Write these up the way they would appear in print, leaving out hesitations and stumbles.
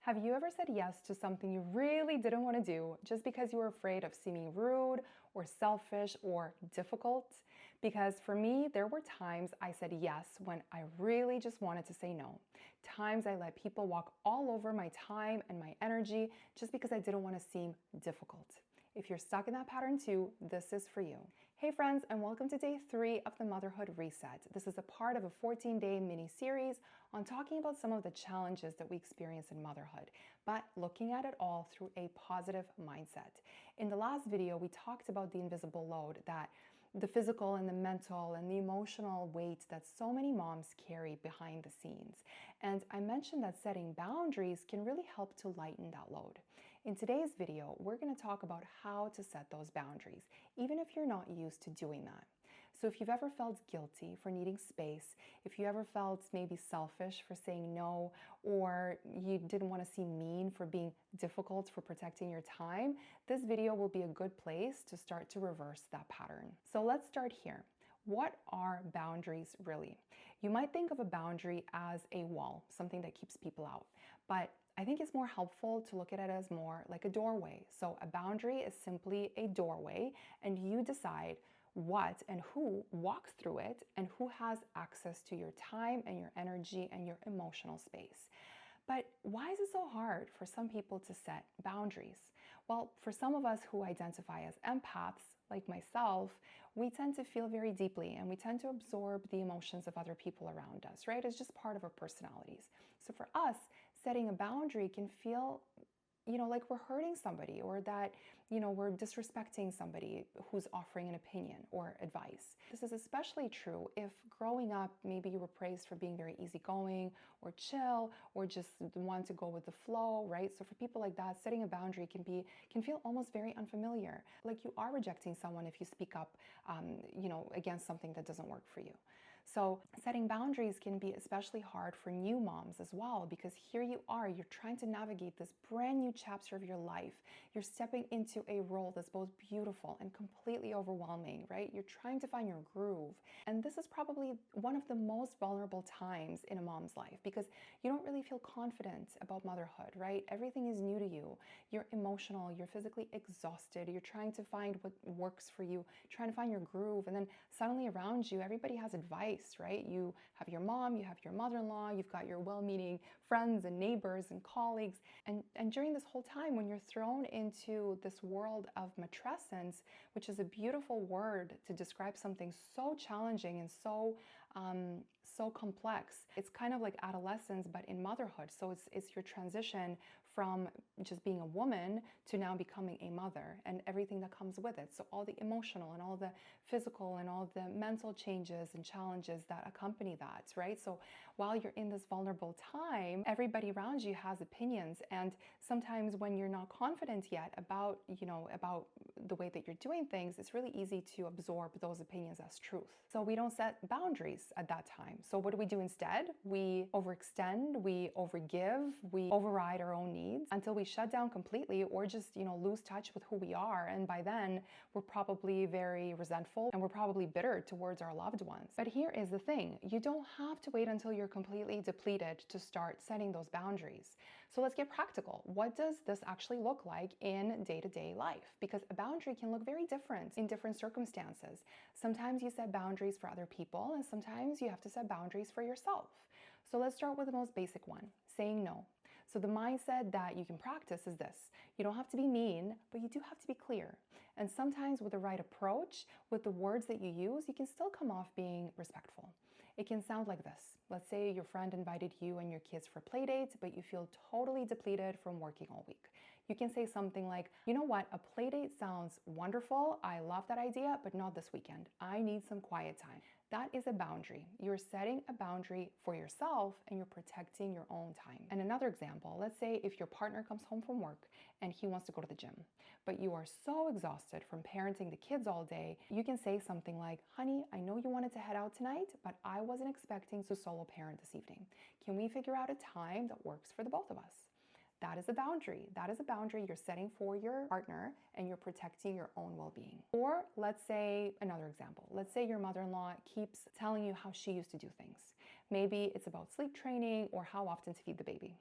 Have you ever said yes to something you really didn't want to do just because you were afraid of seeming rude or selfish or difficult? Because for me, there were times I said yes when I really just wanted to say no. Times I let people walk all over my time and my energy just because I didn't want to seem difficult. If you're stuck in that pattern too, this is for you. Hey friends, and welcome to day 3 of the Motherhood Reset. This is a part of a 14-day mini-series on talking about some of the challenges that we experience in motherhood, but looking at it all through a positive mindset. In the last video, we talked about the invisible load, that the physical and the mental and the emotional weight that so many moms carry behind the scenes. And I mentioned that setting boundaries can really help to lighten that load. In today's video, we're going to talk about how to set those boundaries, even if you're not used to doing that. So if you've ever felt guilty for needing space, if you ever felt maybe selfish for saying no, or you didn't want to seem mean for being difficult for protecting your time, this video will be a good place to start to reverse that pattern. So let's start here. What are boundaries really? You might think of a boundary as a wall, something that keeps people out, but I think it's more helpful to look at it as more like a doorway. So a boundary is simply a doorway, and you decide what and who walks through it and who has access to your time and your energy and your emotional space. But why is it so hard for some people to set boundaries? Well, for some of us who identify as empaths, like myself, we tend to feel very deeply and we tend to absorb the emotions of other people around us, right? It's just part of our personalities. So for us, setting a boundary can feel like we're hurting somebody, or that, we're disrespecting somebody who's offering an opinion or advice. This is especially true if growing up, maybe you were praised for being very easygoing or chill, or just want to go with the flow, right? So for people like that, setting a boundary can feel almost very unfamiliar. Like you are rejecting someone if you speak up, against something that doesn't work for you. So setting boundaries can be especially hard for new moms as well, because here you are, you're trying to navigate this brand new chapter of your life. You're stepping into a role that's both beautiful and completely overwhelming, right? You're trying to find your groove. And this is probably one of the most vulnerable times in a mom's life, because you don't really feel confident about motherhood, right? Everything is new to you. You're emotional, you're physically exhausted, you're trying to find what works for you, trying to find your groove. And then suddenly around you, everybody has advice, right? You have your mom, you have your mother-in-law, you've got your well-meaning friends and neighbors and colleagues. And during this whole time, when you're thrown into this world of matrescence, which is a beautiful word to describe something so challenging and so complex, it's kind of like adolescence, but in motherhood. So it's your transition from just being a woman to now becoming a mother and everything that comes with it. So all the emotional and all the physical and all the mental changes and challenges that accompany that, right? So while you're in this vulnerable time, everybody around you has opinions, and sometimes when you're not confident yet about the way that you're doing things, it's really easy to absorb those opinions as truth. So we don't set boundaries at that time. So what do we do instead? We overextend, we overgive, we override our own needs until we shut down completely, or just lose touch with who we are. And by then we're probably very resentful and we're probably bitter towards our loved ones. But here is the thing, you don't have to wait until you're completely depleted to start setting those boundaries. So let's get practical. What does this actually look like in day-to-day life? Because a boundary can look very different in different circumstances. Sometimes you set boundaries for other people, and sometimes you have to set boundaries for yourself. So let's start with the most basic one, saying no. So the mindset that you can practice is this: you don't have to be mean, but you do have to be clear. And sometimes with the right approach, with the words that you use, you can still come off being respectful. It can sound like this. Let's say your friend invited you and your kids for play dates, but you feel totally depleted from working all week. You can say something like, you know what, a play date sounds wonderful. I love that idea, but not this weekend. I need some quiet time. That is a boundary. You're setting a boundary for yourself and you're protecting your own time. And another example, let's say if your partner comes home from work and he wants to go to the gym, but you are so exhausted from parenting the kids all day, you can say something like, honey, I know you wanted to head out tonight, but I wasn't expecting to solo parent this evening. Can we figure out a time that works for the both of us? That is a boundary. That is a boundary you're setting for your partner, and you're protecting your own well-being. Or let's say another example. Let's say your mother-in-law keeps telling you how she used to do things. Maybe it's about sleep training or how often to feed the baby.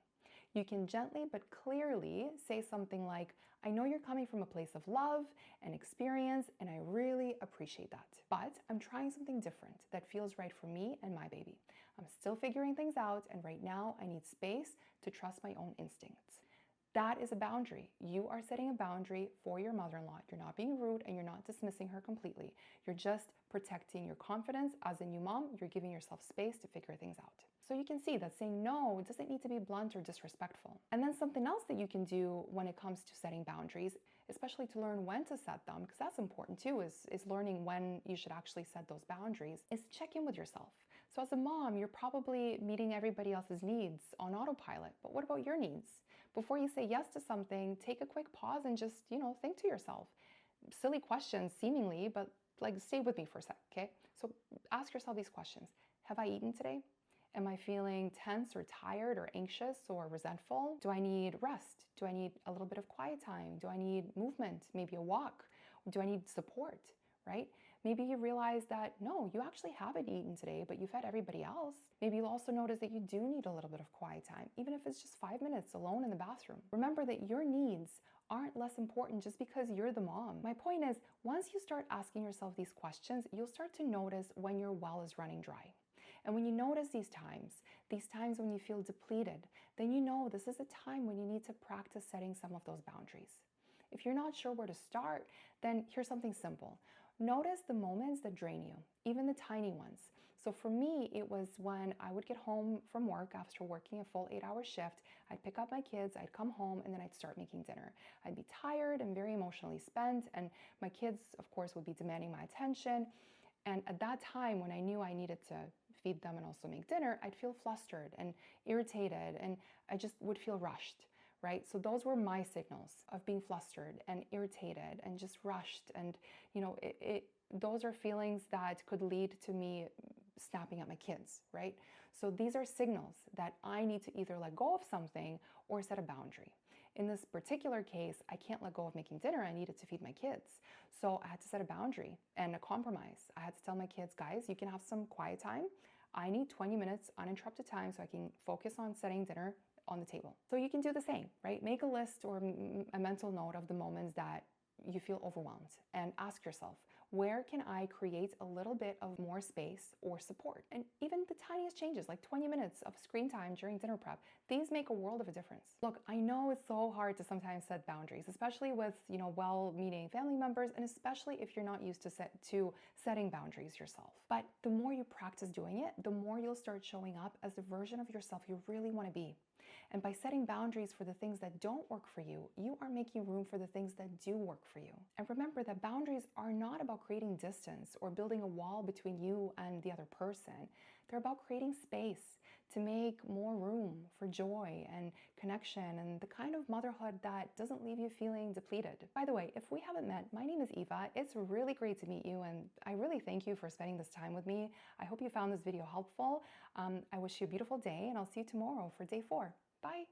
You can gently but clearly say something like, I know you're coming from a place of love and experience, and I really appreciate that. But I'm trying something different that feels right for me and my baby. I'm still figuring things out, and right now I need space to trust my own instincts. That is a boundary. You are setting a boundary for your mother-in-law. You're not being rude and you're not dismissing her completely. You're just protecting your confidence as a new mom. You're giving yourself space to figure things out. So you can see that saying no doesn't need to be blunt or disrespectful. And then something else that you can do when it comes to setting boundaries, especially to learn when to set them, because that's important too, is learning when you should actually set those boundaries, is check in with yourself. So as a mom, you're probably meeting everybody else's needs on autopilot, but what about your needs? Before you say yes to something, take a quick pause and just, think to yourself. Silly questions, seemingly, but stay with me for a sec, okay? So ask yourself these questions. Have I eaten today? Am I feeling tense or tired or anxious or resentful? Do I need rest? Do I need a little bit of quiet time? Do I need movement, maybe a walk? Do I need support, right? Maybe you realize that, no, you actually haven't eaten today, but you fed everybody else. Maybe you'll also notice that you do need a little bit of quiet time, even if it's just 5 minutes alone in the bathroom. Remember that your needs aren't less important just because you're the mom. My point is, once you start asking yourself these questions, you'll start to notice when your well is running dry. And when you notice these times when you feel depleted, then you know this is a time when you need to practice setting some of those boundaries. If you're not sure where to start, then here's something simple. Notice the moments that drain you, even the tiny ones. So for me, it was when I would get home from work after working a full 8-hour shift. I'd pick up my kids, I'd come home, and then I'd start making dinner. I'd be tired and very emotionally spent, and my kids, of course, would be demanding my attention. And at that time, when I knew I needed to feed them and also make dinner, I'd feel flustered and irritated, and I just would feel rushed. Right? So those were my signals of being flustered and irritated and just rushed. And, those are feelings that could lead to me snapping at my kids, right? So these are signals that I need to either let go of something or set a boundary. In this particular case, I can't let go of making dinner. I needed to feed my kids. So I had to set a boundary and a compromise. I had to tell my kids, guys, you can have some quiet time. I need 20 minutes uninterrupted time so I can focus on setting dinner on the table. So you can do the same, right? Make a list or a mental note of the moments that you feel overwhelmed and ask yourself, where can I create a little bit of more space or support? And even the tiniest changes, like 20 minutes of screen time during dinner prep, these make a world of a difference. Look, I know it's so hard to sometimes set boundaries, especially with, well-meaning family members, and especially if you're not used to setting boundaries yourself. But the more you practice doing it, the more you'll start showing up as the version of yourself you really want to be. And by setting boundaries for the things that don't work for you, you are making room for the things that do work for you. And remember that boundaries are not about creating distance or building a wall between you and the other person. They're about creating space to make more room for joy and connection and the kind of motherhood that doesn't leave you feeling depleted. By the way, if we haven't met, my name is Eva. It's really great to meet you, and I really thank you for spending this time with me. I hope you found this video helpful. I wish you a beautiful day, and I'll see you tomorrow for day 4. Bye.